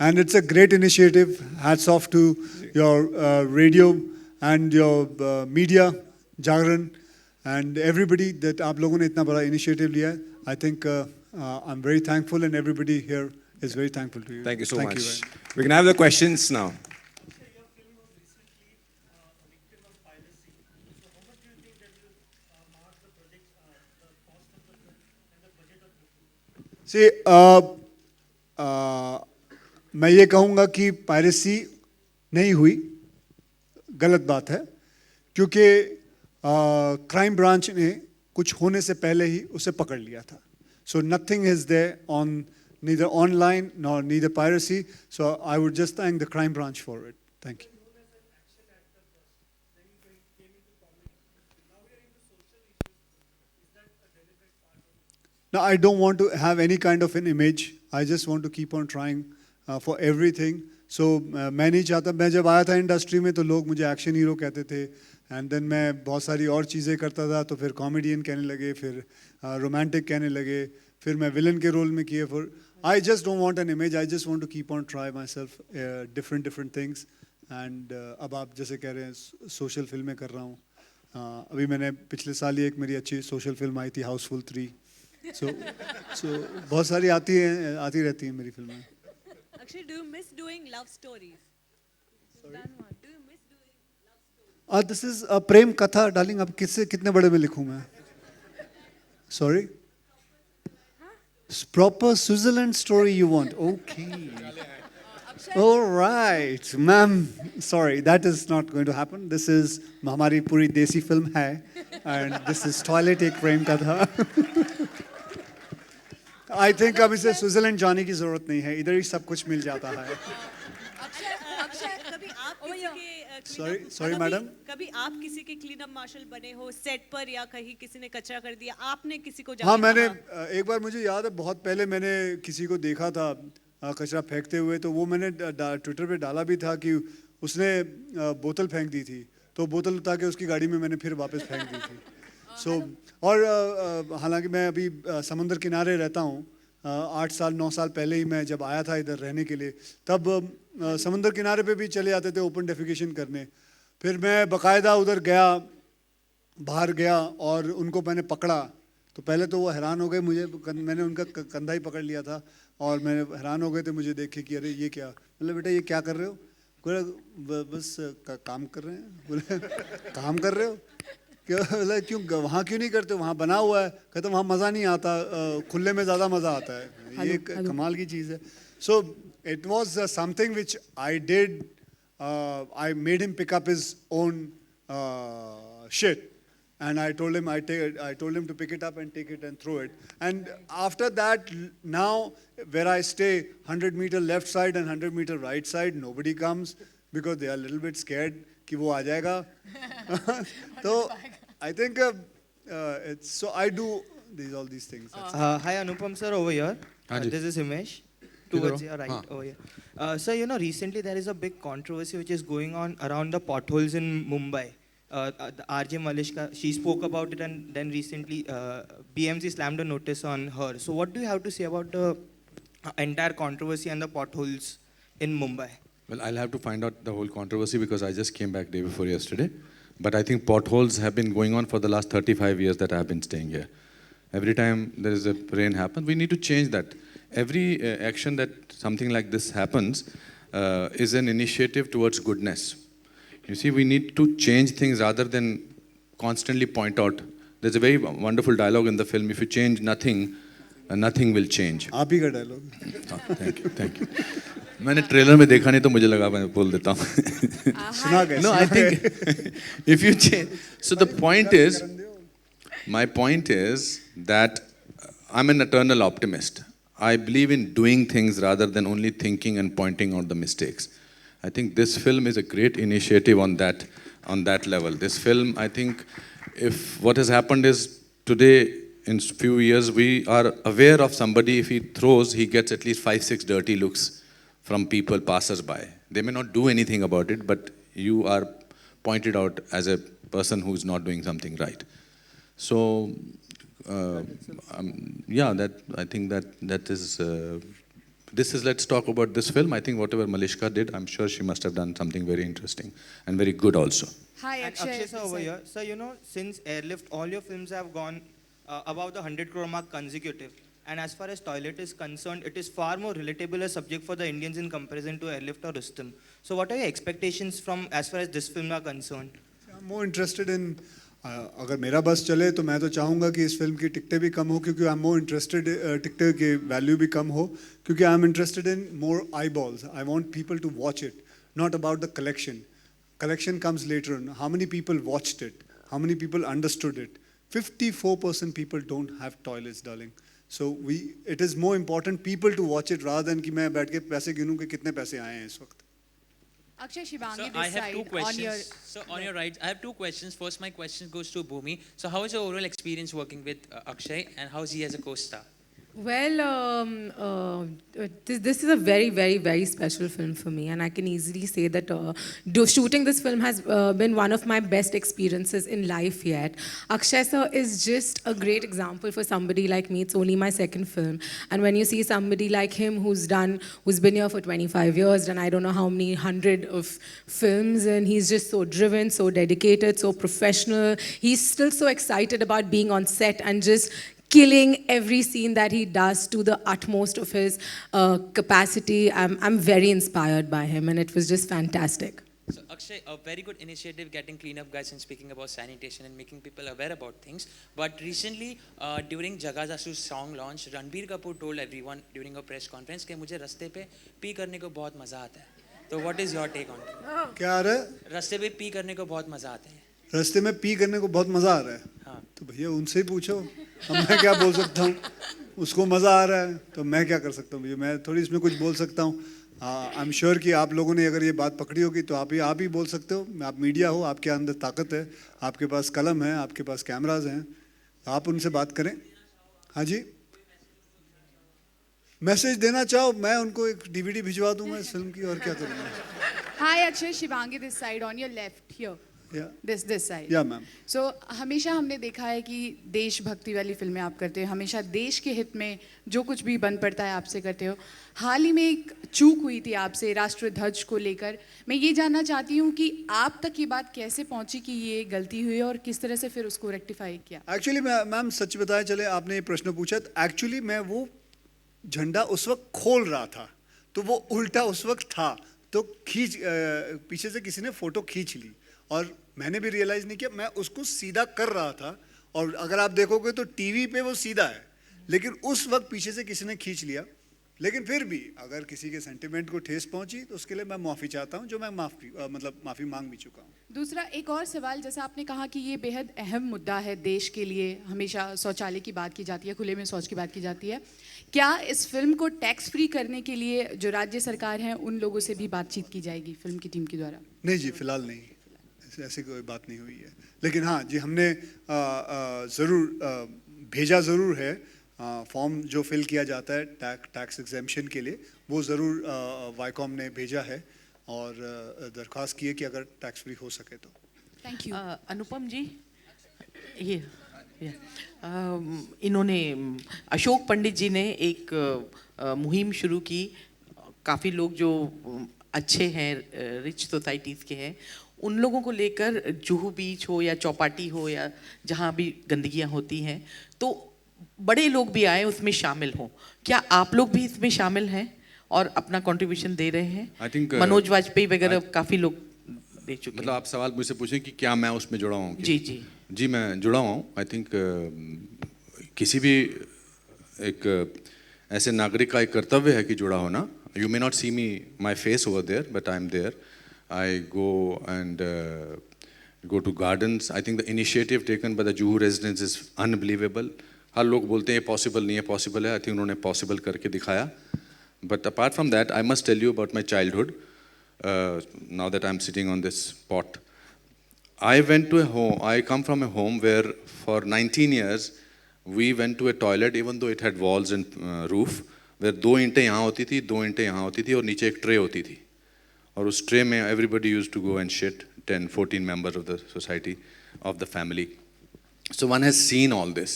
S2: And it's a great initiative. Hats off to your radio and your media, Jagran. and everybody that आप लोगों ने इतना बड़ा initiative लिया है, I think I'm very thankful and everybody here is very thankful to you.
S1: Thank you so much.
S2: very much.
S1: We can have the questions now.
S2: See, मैं ये कहूँगा कि पायरेसी नहीं हुई, गलत बात है, क्योंकि क्राइम ब्रांच ने कुछ होने से पहले ही उसे पकड़ लिया था. So nothing is there on neither online nor neither piracy. So I would just thank the crime branch for it. Thank you. No, I don't want to have any kind of an image. I just want to keep on trying for everything. So मैं नहीं चाहता, मैं जब आया था industry में तो लोग मुझे एक्शन हीरो कहते थे, एंड देन मैं बहुत सारी और चीज़ें करता था, तो फिर कॉमेडियन कहने लगे, फिर रोमांटिक कहने लगे, फिर मैं विलन के रोल में किए. For I just don't want an image, I just want to keep on try myself different things. And अब आप जैसे कह रहे हैं सोशल फिल्में कर रहा हूँ. अभी मैंने पिछले साल ही एक मेरी अच्छी सोशल फिल्म आई थी, हाउसफुल 3. So बहुत सारी आती रहती हैं मेरी फिल्में.
S8: Akshay, do you miss doing love stories? Done one. Do you miss doing love stories?
S2: This is a प्रेम कथा, डार्लिंग. अब किससे कितने बड़े में लिखूं मैं? Sorry? Proper Switzerland story you want? Okay. All right, ma'am. Sorry, that is not going to happen. This is हमारी पूरी देसी फिल्म है, and this is toilet एक प्रेम कथा. I think अब इसे स्विट्जरलैंड जाने की जरूरत नहीं है, इधर ही सब कुछ मिल जाता है.
S8: अक्षय, कभी आप किसी के
S2: Sorry, madam.
S8: कभी आप किसी के क्लीन अप मार्शल बने हो सेट पर, या कहीं किसी ने कचरा कर दिया, आपने किसी को
S2: हाँ,
S8: जाके
S2: मैंने
S8: कहा?
S2: एक बार, मुझे याद है बहुत पहले मैंने किसी को देखा था कचरा फेंकते हुए, तो वो मैंने ट्विटर पे डाला भी था कि उसने बोतल फेंक दी थी, तो बोतल उठा के उसकी गाड़ी में मैंने फिर वापस फेंक दी थी. और हालांकि मैं अभी समंदर किनारे रहता हूँ. 8 साल 9 साल पहले ही मैं जब आया था इधर रहने के लिए, तब समंदर किनारे पे भी चले जाते थे ओपन डेफिकेशन करने. फिर मैं बाकायदा उधर गया, बाहर गया और उनको मैंने पकड़ा. तो पहले तो वो हैरान हो गए मुझे, मैंने उनका कंधा ही पकड़ लिया था और मैंने हैरान हो गए थे मुझे देख के कि अरे ये क्या. बोले बेटा ये क्या कर रहे हो? बोले बस काम कर रहे हैं. बोले काम कर रहे हो? क्यों वहाँ क्यों नहीं करते? वहाँ बना हुआ है. कहते वहाँ मज़ा नहीं आता, खुले में ज़्यादा मज़ा आता है. ये कमाल की चीज़ है. So it was something which I did. I made him pick up his own shit, and I told him to pick it up and take it and throw it. And after that, now where I stay, 100-meter left side and 100-meter right side, nobody comes because they are a little bit scared कि वो आ जाएगा. So I think it's, so I do all these things.
S9: Hi Anupam sir, over here. This is Himesh. Towards your right, over here. Sir, you know, recently there is a big controversy which is going on around the potholes in Mumbai. The RJ Malishka, she spoke about it, and then recently BMC slammed a notice on her. So what do you have to say about the entire controversy and the potholes in Mumbai?
S10: Well, I'll have to find out the whole controversy because I just came back day before yesterday. But I think potholes have been going on for the last 35 years that I've been staying here. Every time there is a rain happen, we need to change that. Every action that something like this happens is an initiative towards goodness. You see, we need to change things rather than constantly point out. There's a very wonderful dialogue in the film, if you change nothing, nothing will change.
S2: आप ही का dialogue.
S10: Thank you. मैंने trailer में देखा नहीं तो मुझे लगा मैं बोल देता हूँ.
S2: सुना कैसे?
S10: No, I think if you change. So the point is, my point is that I'm an eternal optimist. I believe in doing things rather than only thinking and pointing out the mistakes. I think this film is a great initiative on that level. This film, I think, if what has happened is today, in few years, we are aware of somebody, if he throws, he gets at least 5-6 dirty looks from people, passers-by. They may not do anything about it, but you are pointed out as a person who's not doing something right. So, yeah, I think that is this is, let's talk about this film. I think whatever Malishka did, I'm sure she must have done something very interesting and very good also.
S8: Hi,
S9: And
S8: Akshay.
S9: Akshay sir over here. Sir, you know, since Airlift, all your films have gone above the 100 crore mark consecutive. And as far as toilet is concerned, it is far more relatable a subject for the Indians in comparison to Airlift or Rustom. So what are your expectations from as far as this film are concerned?
S2: I'm more interested in अगर मेरा बस चले तो मैं तो चाहूँगा कि इस फिल्म की टिकटें भी कम हो क्योंकि आई एम मोर इंटरेस्टेड टिकटें की वैल्यू भी कम हो क्योंकि I am interested in more eyeballs I want people to watch it not about the collection comes later on how many people watched it how many people understood it 54% people don't have toilets darling so it is more important people to watch it rather than कि मैं बैठ के पैसे गिनूं कि कितने पैसे आए हैं इस वक्त
S8: Akshay, Shivangi,
S11: So
S8: this
S11: I have
S8: side
S11: two questions.
S8: on your.
S11: So on your right, I have two questions. First, my question goes to Bhumi. So how was your overall experience working with Akshay, and how is he as a co-star?
S12: Well, this is a very, very, very special film for me, and I can easily say that shooting this film has been one of my best experiences in life yet. Akshay sir is just a great example for somebody like me. It's only my second film, and when you see somebody like him who's been here for 25 years, and I don't know how many hundred of films, and he's just so driven, so dedicated, so professional. He's still so excited about being on set and just killing every scene that he does to the utmost of his capacity. I'm very inspired by him, and it was just fantastic.
S11: So Akshay, a very good initiative getting cleanup guys and speaking about sanitation and making people aware about things. But recently, during Jaga Jasu's song launch, Ranbir Kapoor told everyone during a press conference कि मुझे रास्ते पे P करने को बहुत मजा आता है. So what is your take on it?
S2: क्या आ रहा है
S11: रास्ते पे पी करने को बहुत मजा आता है.
S2: रास्ते में पी करने को बहुत मजा आ रहा है
S11: हाँ.
S2: तो भैया उनसे ही पूछो अब मैं क्या बोल सकता हूँ उसको मज़ा आ रहा है तो मैं क्या कर सकता हूँ भैया मैं थोड़ी इसमें कुछ बोल सकता हूँ आई एम श्योर कि आप लोगों ने अगर ये बात पकड़ी होगी तो आप ही बोल सकते हो आप मीडिया हो आपके अंदर ताकत है आपके पास कलम है आपके पास कैमराज हैं आप उनसे बात करें हाँ जी मैसेज देना चाहो मैं उनको एक DVD भिजवा दूंगा इस फिल्म की और क्या करूँगा
S8: Hi, Akshay, Shivangi, this side on your left here.
S2: या
S8: This side.
S2: या मैम
S8: So हमेशा हमने देखा है कि देशभक्ति वाली फिल्में आप करते हो हमेशा देश के हित में जो कुछ भी बन पड़ता है आपसे करते हो हाल ही में एक चूक हुई थी आपसे राष्ट्रध्वज को लेकर मैं ये जानना चाहती हूँ कि आप तक ये बात कैसे पहुँची कि ये गलती हुई और किस तरह से फिर उसको रेक्टिफाई किया
S2: एक्चुअली मैम सच बताया चले आपने ये प्रश्न पूछा एक्चुअली मैं वो झंडा उस वक्त खोल रहा था तो वो उल्टा उस वक्त था तो पीछे से किसी ने फोटो खींच ली और मैंने भी रियलाइज़ नहीं किया मैं उसको सीधा कर रहा था और अगर आप देखोगे तो टीवी पे वो सीधा है लेकिन उस वक्त पीछे से किसी ने खींच लिया लेकिन फिर भी अगर किसी के सेंटिमेंट को ठेस पहुंची तो उसके लिए मैं माफ़ी चाहता हूं जो मैं माफ़ी मांग भी चुका हूं
S8: दूसरा एक और सवाल जैसा आपने कहा कि ये बेहद अहम मुद्दा है देश के लिए हमेशा शौचालय की बात की जाती है खुले में शौच की बात की जाती है क्या इस फिल्म को टैक्स फ्री करने के लिए जो राज्य सरकार है उन लोगों से भी बातचीत की जाएगी फिल्म की टीम के द्वारा
S2: नहीं जी फिलहाल नहीं ऐसी कोई बात नहीं हुई है लेकिन हाँ जी हमने ज़रूर भेजा ज़रूर है फॉर्म जो फिल किया जाता है टैक्स एग्जेम्पशन के लिए वो ज़रूर वाईकॉम ने भेजा है और दरख्वास्त की है कि अगर टैक्स फ्री हो सके तो
S8: थैंक यू
S13: अनुपम जी ये इन्होंने अशोक पंडित जी ने एक मुहिम शुरू की काफ़ी लोग जो अच्छे हैं रिच सोसाइटीज़ के हैं उन लोगों को लेकर जुहू बीच हो या चौपाटी हो या जहाँ भी गंदगियाँ होती हैं तो बड़े लोग भी आए उसमें शामिल हों क्या आप लोग भी इसमें शामिल हैं और अपना कंट्रीब्यूशन दे रहे हैं
S10: I think,
S13: मनोज वाजपेयी वगैरह काफ़ी लोग दे चुके
S10: मतलब आप सवाल मुझसे पूछें कि क्या मैं उसमें जुड़ा हूँ
S13: जी
S10: मैं जुड़ा हुआ हूँ आई थिंक किसी भी एक ऐसे नागरिक का एक कर्तव्य है कि जुड़ा होना you may not see me my face over there but I am there I go and go to gardens. I think the initiative taken by the Juhu residents is unbelievable. हर लोग बोलते हैं ये possible नहीं है possible है. I think उन्होंने possible करके दिखाया. But apart from that, I must tell you about my childhood. Now that I'm sitting on this spot, I went to a home. I come from a home where for 19 years we went to a toilet even though it had walls and roof. Where 2 ईंटें यहाँ होती थी, 2 ईंटें यहाँ होती थी और नीचे एक ट्रे होती थी. और उस ट्रे में everybody used to go and shit. 10, 14 members of the society, of the family. So one has seen all this.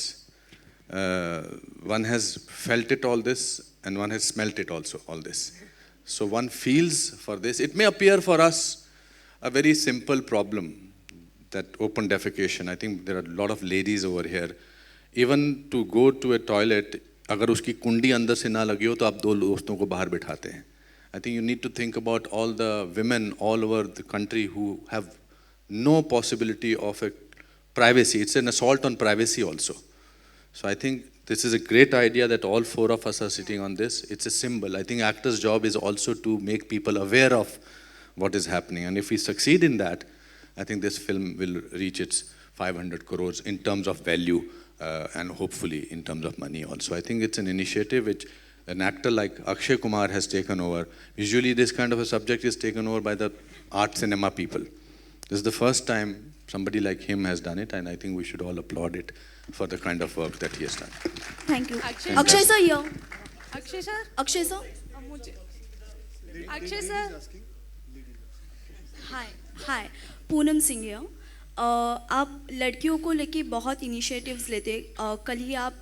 S10: One has felt it all this and one has smelt it also, all this. So one feels for this. It may appear for us a very simple problem, that open defecation. I think there are a lot of ladies over here. Even to go to a toilet, अगर उसकी कुंडी अंदर से ना लगी हो तो आप दो दोस्तों को बाहर बिठाते हैं. I think you need to think about all the women all over the country who have no possibility of a privacy. It's an assault on privacy also. So I think this is a great idea that all four of us are sitting on this. It's a symbol. I think actors' job is also to make people aware of what is happening. And if we succeed in that, I think this film will reach its 500 crores in terms of value and hopefully in terms of money also. I think it's an initiative which an actor like Akshay Kumar has taken over. Usually this kind of a subject is taken over by the art cinema people. This is the first time somebody like him has done it, and I think we should all applaud it for the kind of work that he has done.
S14: Thank you.
S10: Akshay
S14: sir here.
S12: Akshay sir?
S14: Akshay sir.
S12: Akshay sir?
S14: Hi Poonam Singh here. आप लड़कियों को लेके बहुत initiatives लेते. कल ही आप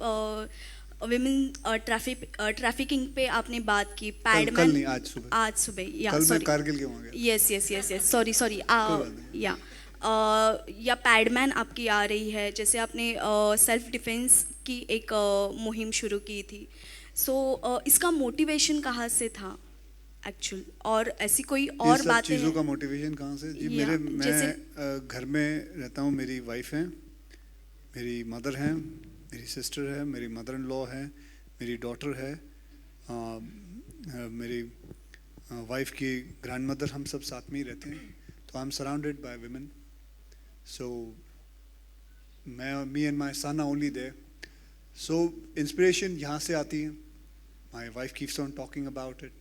S14: women trafficking पे आपने बात की.
S2: कल नहीं, आज सुबह
S14: या
S2: कल मैं
S14: सॉरी
S2: कारगिल क्यों आ गया.
S14: यस सॉरी या पैडमैन आपकी आ रही है. जैसे आपने सेल्फ डिफेंस की एक मुहिम शुरू की थी. सो इसका मोटिवेशन कहाँ से था एक्चुअल, और ऐसी कोई और बातें
S2: चीज़ों का मोटिवेशन कहाँ से जी. मैं घर में रहता हूँ. मेरी वाइफ है, मेरी मदर हैं, मेरी सिस्टर है, मेरी मदर इन लॉ है, मेरी डॉटर है, मेरी वाइफ की ग्रैंड मदर. हम सब साथ में ही रहते हैं. तो I am surrounded by women. So me and my son are only there. So inspiration यहाँ से आती है. My wife keeps on talking about it.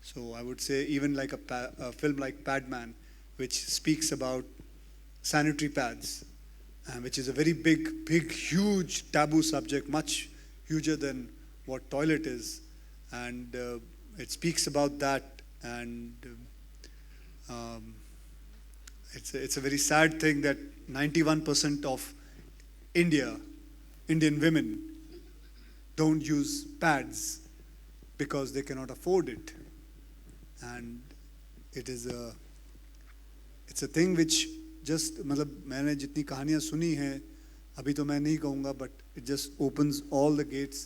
S2: So I would say even like a film like Padman, which speaks about sanitary pads, which is a very big, huge taboo subject, much huger than what toilet is, and it speaks about that, and it's a very sad thing that 91% of Indian women don't use pads because they cannot afford it. And it's a thing which just मतलब मैंने जितनी कहानियाँ सुनी हैं अभी तो मैं नहीं कहूँगा, but it just opens all the gates,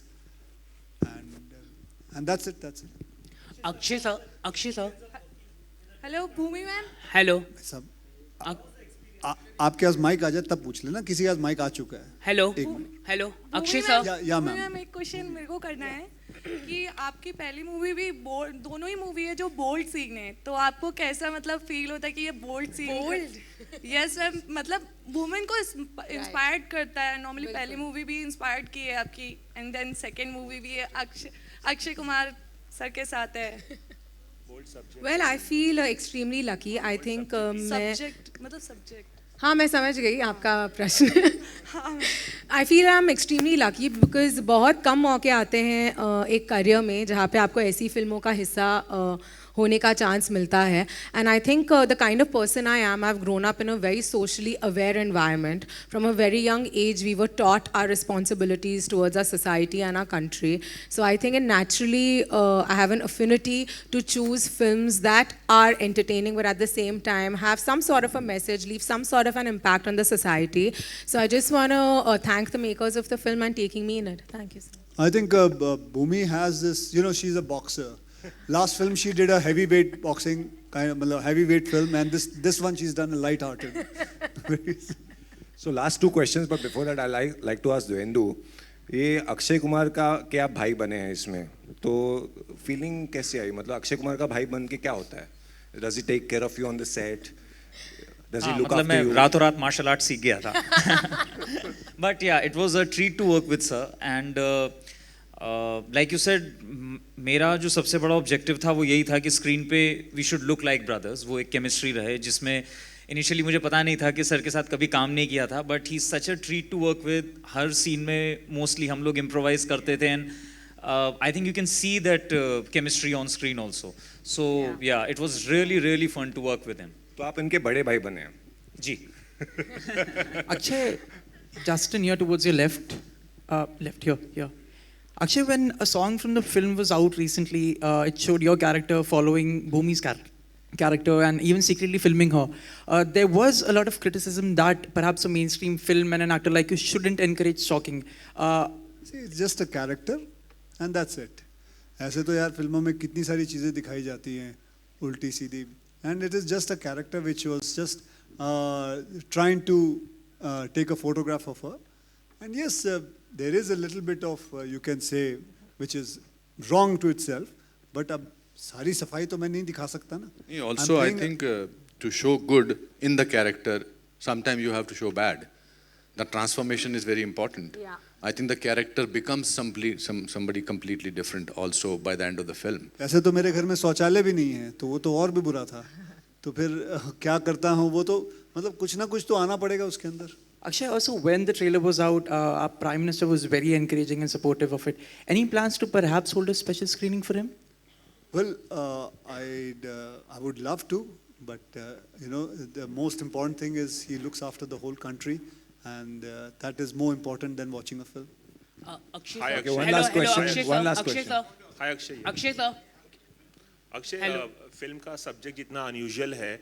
S2: and that's it.
S11: Akshay sir.
S12: Hello, Bhumi ma'am.
S11: Hello.
S2: सब आपके पास माइक आ जाए तब पूछ लेना. किसी के पास माइक आ चुका है.
S11: Hello Akshay sir.
S2: या मैम.
S12: मैम एक क्वेश्चन मेरे को करना है कि आपकी पहली मूवी भी दोनों ही मूवी है जो बोल्ड सीन है, तो आपको कैसा मतलब फील होता है कि ये बोल्ड सीन. यस मैम, मतलब वुमेन को इंस्पायर्ड करता है. नॉर्मली पहली मूवी भी इंस्पायर्ड की है आपकी, एंड देन सेकंड मूवी भी है अक्षय कुमार सर के साथ है. Well, I feel extremely lucky. I think
S14: subject
S12: हाँ, मैं समझ गई आपका प्रश्न. I feel I am extremely lucky because बहुत कम मौके आते हैं एक करियर में जहाँ पे आपको ऐसी फिल्मों का हिस्सा होने का चांस मिलता है. And I think the kind of person I am, I have grown up in a very socially aware environment. From a very young age we were taught our responsibilities towards our society and our country. So I think naturally I have an affinity to choose films that are entertaining but at the same time have some sort of a message, leave some sort of an impact on the society. So I just want to thank the makers of the film and taking me in it. Thank you, sir.
S2: I think Bhumi has this, she's a boxer. Last film she did a heavyweight boxing kind of heavyweight film, and this one she's done a light-hearted.
S1: So last two questions, but before that I like to ask Duendu, ये अक्षय कुमार का क्या आप भाई बने हैं इसमें, तो feeling कैसी आई? मतलब अक्षय कुमार का भाई बन के क्या होता है? Does he take care of you on the set? Does he look after
S3: मैं
S1: you?
S3: रातों रात मार्शल आर्ट सीख गया था. But yeah, it was a treat to work with sir, and like you said, मेरा जो सबसे बड़ा ऑब्जेक्टिव था वो यही था कि स्क्रीन पे we should look like brothers. वो एक केमिस्ट्री रहे जिसमें इनिशियली मुझे पता नहीं था कि सर के साथ कभी काम नहीं किया था, but he such a treat to work with. हर सीन में मोस्टली हम लोग इम्प्रोवाइज करते थे, and I think you can see that chemistry on screen also. So yeah, it was really fun to work with him.
S1: तो आप इनके बड़े भाई बने हैं
S3: जी.
S13: Akshay, just near towards your left here.
S15: Akshay, when a song from the film was out recently, it showed your character following Bhumi's character and even secretly filming her. There was a lot of criticism that perhaps a mainstream film and an actor like you shouldn't encourage stalking.
S2: See, it's just a character and that's it. ऐसे तो यार फिल्मों में कितनी सारी चीज़ें दिखाई जाती हैं उल्टी सीधी, and it is just a character which was just trying to take a photograph of her. And yes, there is a little bit of you can say which is wrong to itself, but अब सारी सफाई तो मैं नहीं दिखा सकता ना.
S10: Also, I think to show good in the character, sometimes you have to show bad. The transformation is very important.
S4: Yeah.
S10: I think the character becomes somebody completely different also by the end of the film.
S2: ऐसे तो मेरे घर में शौचालय भी नहीं है, तो वो तो और भी बुरा था. तो फिर क्या करता हूँ, वो तो मतलब कुछ ना कुछ तो आना पड़ेगा उसके अंदर.
S15: Akshay, also when the trailer was out, our Prime Minister was very encouraging and supportive of it. Any plans to perhaps hold a special screening for him?
S2: Well, I would love to, but you know, the most important thing is he looks after the whole country, and that is more important than watching a film.
S11: Akshay,
S1: Hi, Akshay. One last question. One last question.
S11: Hi, Akshay. Akshay sir.
S16: Akshay film का subject जितना unusual है,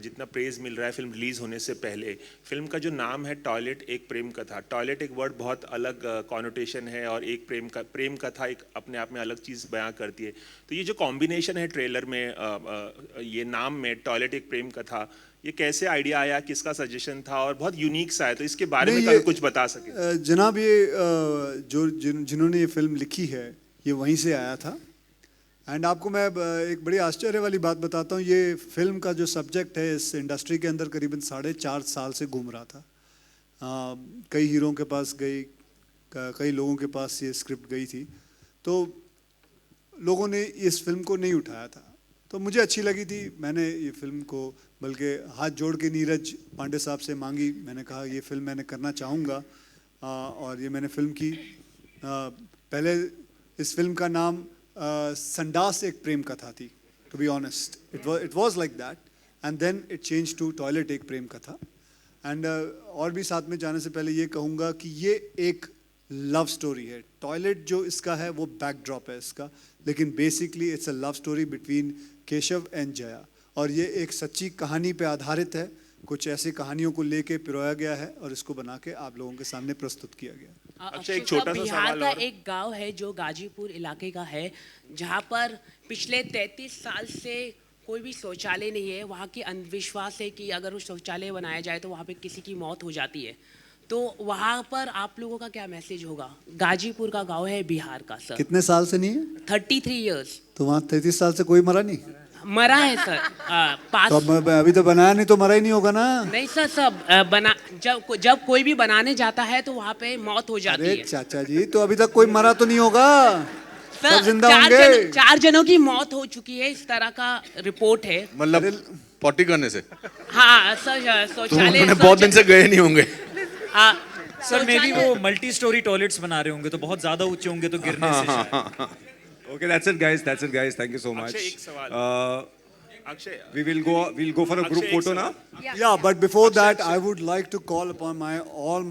S16: जितना praise मिल रहा है film release होने से पहले, film का जो नाम है टॉयलेट एक प्रेम कथा, टॉयलेट एक वर्ड बहुत अलग कॉनोटेशन है और एक प्रेम कथा एक अपने आप में अलग चीज़ बयां करती है. तो ये जो कॉम्बिनेशन है ट्रेलर में ये नाम में टॉयलेट एक प्रेम कथा, ये कैसे आइडिया आया, किसका सजेशन था और बहुत यूनिक सा है, तो इसके बारे में अगर कुछ बता सके.
S2: जनाब ये जो जिन्होंने ये फिल्म लिखी है ये वहीं से आया था. एंड आपको मैं एक बड़ी आश्चर्य वाली बात बताता हूँ, ये फिल्म का जो सब्जेक्ट है इस इंडस्ट्री के अंदर करीबन 4.5 साल से घूम रहा था. कई हीरों के पास गई, कई लोगों के पास ये स्क्रिप्ट गई थी, तो लोगों ने इस फिल्म को नहीं उठाया था. तो मुझे अच्छी लगी थी, मैंने ये फिल्म को बल्कि हाथ जोड़ के नीरज पांडे साहब से मांगी. मैंने कहा ये फिल्म मैंने करना चाहूँगा और ये मैंने फिल्म की. पहले इस फिल्म का नाम संडास एक प्रेम कथा थी, to be honest. It was like that and then it change to toilet Ek Prem कथा. एंड और भी साथ में जाने से पहले ये कहूँगा कि ये एक लव स्टोरी है. टॉयलेट जो इसका है वो बैकड्रॉप है इसका, लेकिन basically it's a love story between Keshav and Jaya, और ये एक सच्ची कहानी पे आधारित है. कुछ ऐसी कहानियों को लेके पिरोया गया है और इसको बना के आप लोगों के सामने प्रस्तुत किया गया.
S11: अच्छा, एक छोटा सा बिहार का एक गांव है जो गाजीपुर इलाके का है, जहां पर पिछले 33 साल से कोई भी शौचालय नहीं है. वहां की अंधविश्वास है कि अगर वो शौचालय बनाया जाए तो वहां पे किसी की मौत हो जाती है. तो वहां पर आप लोगों का क्या मैसेज होगा? गाजीपुर का गांव है बिहार का सर.
S2: कितने साल से नहीं है?
S11: 33 इयर्स.
S2: तो वहाँ 33 साल से कोई मरा नहीं?
S11: मरा है सर.
S2: तो अभी तो बनाया नहीं, तो मरा ही नहीं होगा ना.
S11: नहीं सर, सब बना जब कोई भी बनाने जाता है तो वहाँ पे मौत हो जाती है.
S2: अरे चाचा जी, तो अभी तक कोई मरा तो नहीं होगा, सब जिंदा होंगे.
S11: 4 जनों की मौत हो चुकी है, इस तरह का रिपोर्ट है.
S10: मतलब पॉटी करने से?
S11: हाँ सर, शौचालय
S10: बहुत दिन से गए नहीं होंगे.
S3: सर मे बी वो मल्टी स्टोरी टॉयलेट्स बना रहे होंगे, तो बहुत ज्यादा ऊंचे होंगे तो गिरने से शायद.
S1: Okay, that's it, guys. That's it, guys. Thank you so much.
S16: Akshay, एक सवाल. Akshay,
S1: we'll go for a group photo now.
S2: Yeah, but before that, I would like to call upon all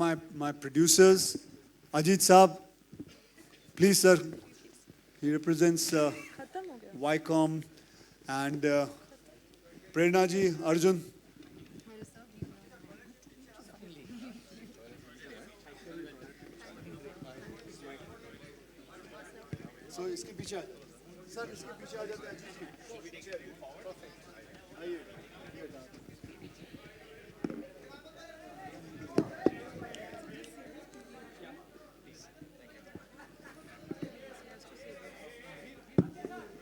S2: my producers. Ajit Saab, please, sir. He represents Wycom, and Prerna ji, Arjun. So इसके पीछे sir, इसके पीछे आ जाते हैं. आइए.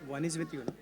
S9: One is with you, no?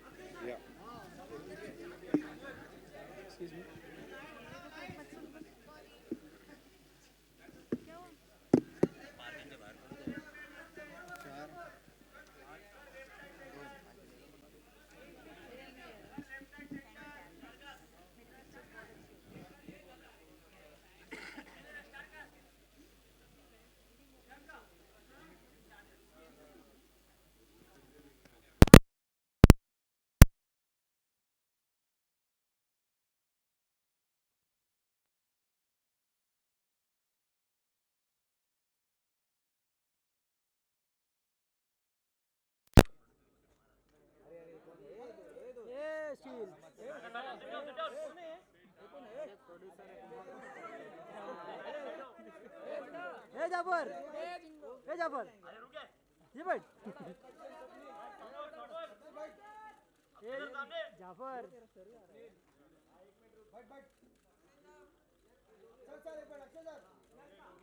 S17: ए जाफर, ए जाफर, ये बैठ। ए जाफर,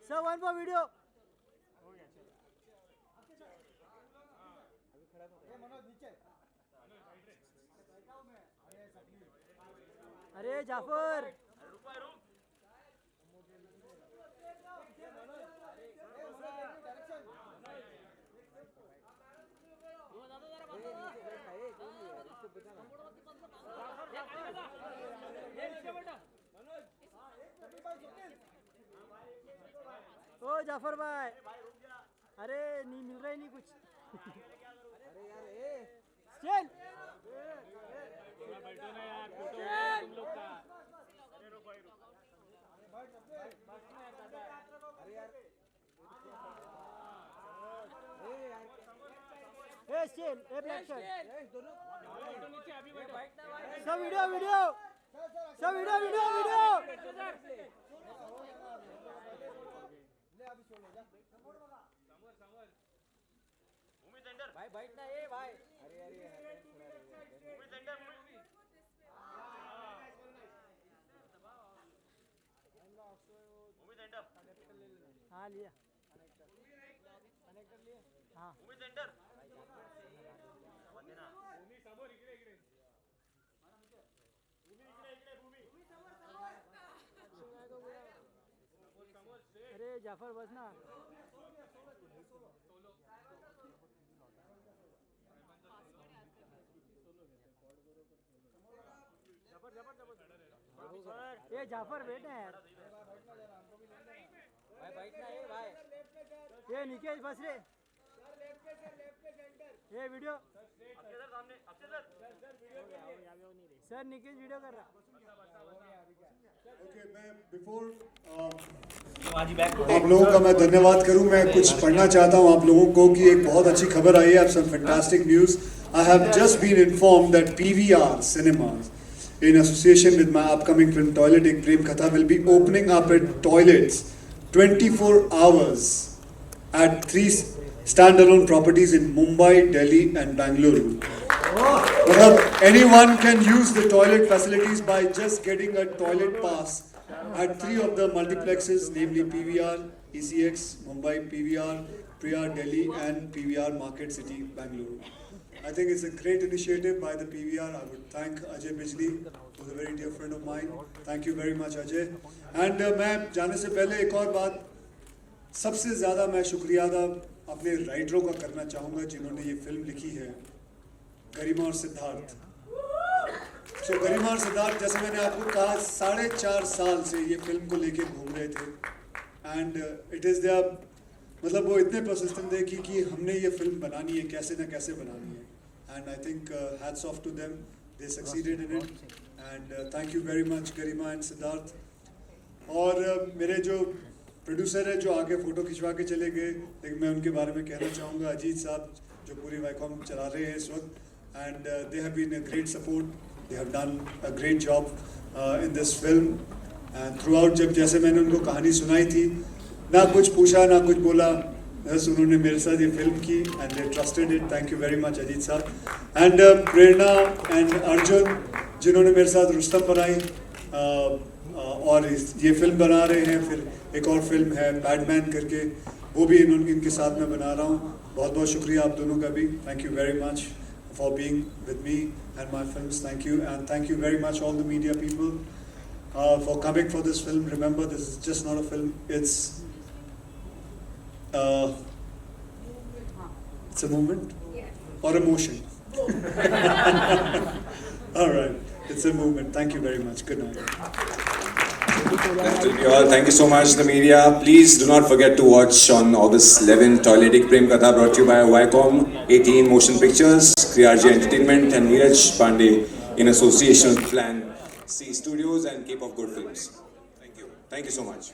S17: सब वन फॉर वीडियो। अरे जाफर, ओ जाफर भाई, अरे नहीं मिल रहा है नहीं कुछ। अरे यार चल
S5: बैठो ना यार, फोटो है तुम लोग का।
S17: अरे यार ए चल ए ब्लैक शर्ट दोनों
S5: नीचे अभी बैठो।
S17: सब वीडियो वीडियो सब वीडियो वीडियो वीडियो ले अभी छोड़ ले जा भूमि टेंडर भाई बैठना ए भाई। अरे अरे भूमि टेंडर भूमि टेंडर हाँ लिया कनेक्टर लिया हाँ भूमि टेंडर भूमि समोर इकडे इकडे अरे जाफर बस ना। ये जाफर बैठे हैं यार भाई बैठना है भाई। ये निकेश बस रे ये वीडियो सर निकेश वीडियो कर रहा।
S2: ओके मैं बिफोर आप लोगों का मैं धन्यवाद करूं, मैं कुछ पढ़ना चाहता हूं आप लोगों को कि एक बहुत अच्छी खबर आई है। Some fantastic news. I have just been informed that PVR Cinemas in association with my upcoming film Toilet Ek Prem Katha will be opening up at toilets 24 hours at 3 standalone properties in Mumbai, Delhi and Bangalore. Anyone can use the toilet facilities by just getting a toilet pass at 3 of the multiplexes, namely PVR, ECX, Mumbai, PVR, Priya, Delhi and PVR Market City, Bangalore. I think it's a great initiative by the PVR. I would thank Ajay Bijli, who's a very dear friend of mine. Thank you very much Ajay. And मैं जाने से पहले एक और बात, सबसे ज़्यादा मैं शुक्रिया अदा अपने राइटरों का करना चाहूँगा जिन्होंने ये फिल्म लिखी है, गरिमा और सिद्धार्थ। So गरिमा और सिद्धार्थ, जैसे मैंने आपको कहा, 4.5 साल से ये फिल्म को लेके घूम रहे थे एंड इट इज़ देयर, मतलब वो इतने परसिस्टेंट थे कि हमने ये फिल्म बनानी है, कैसे ना कैसे बनानी है। And I think hats off to them, they succeeded in it and thank you very much Garima and Siddharth. और मेरे जो प्रोड्यूसर है जो आगे फ़ोटो खिंचवा के चले गए, लेकिन मैं उनके बारे में कहना चाहूँगा, अजीत साहब जो पूरी वाईकॉम चला रहे हैं इस वक्त, and they have been a great support, they have done a great job in this film. And throughout जब जैसे मैंने उनको कहानी सुनाई थी, ना कुछ पूछा ना कुछ बोला, बस उन्होंने मेरे साथ ये फिल्म की and they trusted it. Thank you very much Ajit साहब। एंड प्रेरणा एंड अर्जुन जिन्होंने मेरे साथ रुस्तम बनाई और ये फिल्म बना रहे हैं, फिर एक और फिल्म है बैडमैन करके, वो भी इनके साथ मैं बना रहा हूँ। बहुत बहुत शुक्रिया आप दोनों का भी। Thank you very much for being with me and my films. Thank you and thank you very much all the media people for coming for this film. Remember, this is just not a film, it's a movement or a motion. All right, it's a movement. Thank you very much. Good night.
S1: That will be all. Thank you so much, the media. Please do not forget to watch on August 11, Toilet Ek Prem Katha, brought to you by Viacom, 18 Motion Pictures, KRJ Entertainment and Neeraj Pandey in association with Plan C Studios and Cape of Good Films. Thank you. Thank you so much.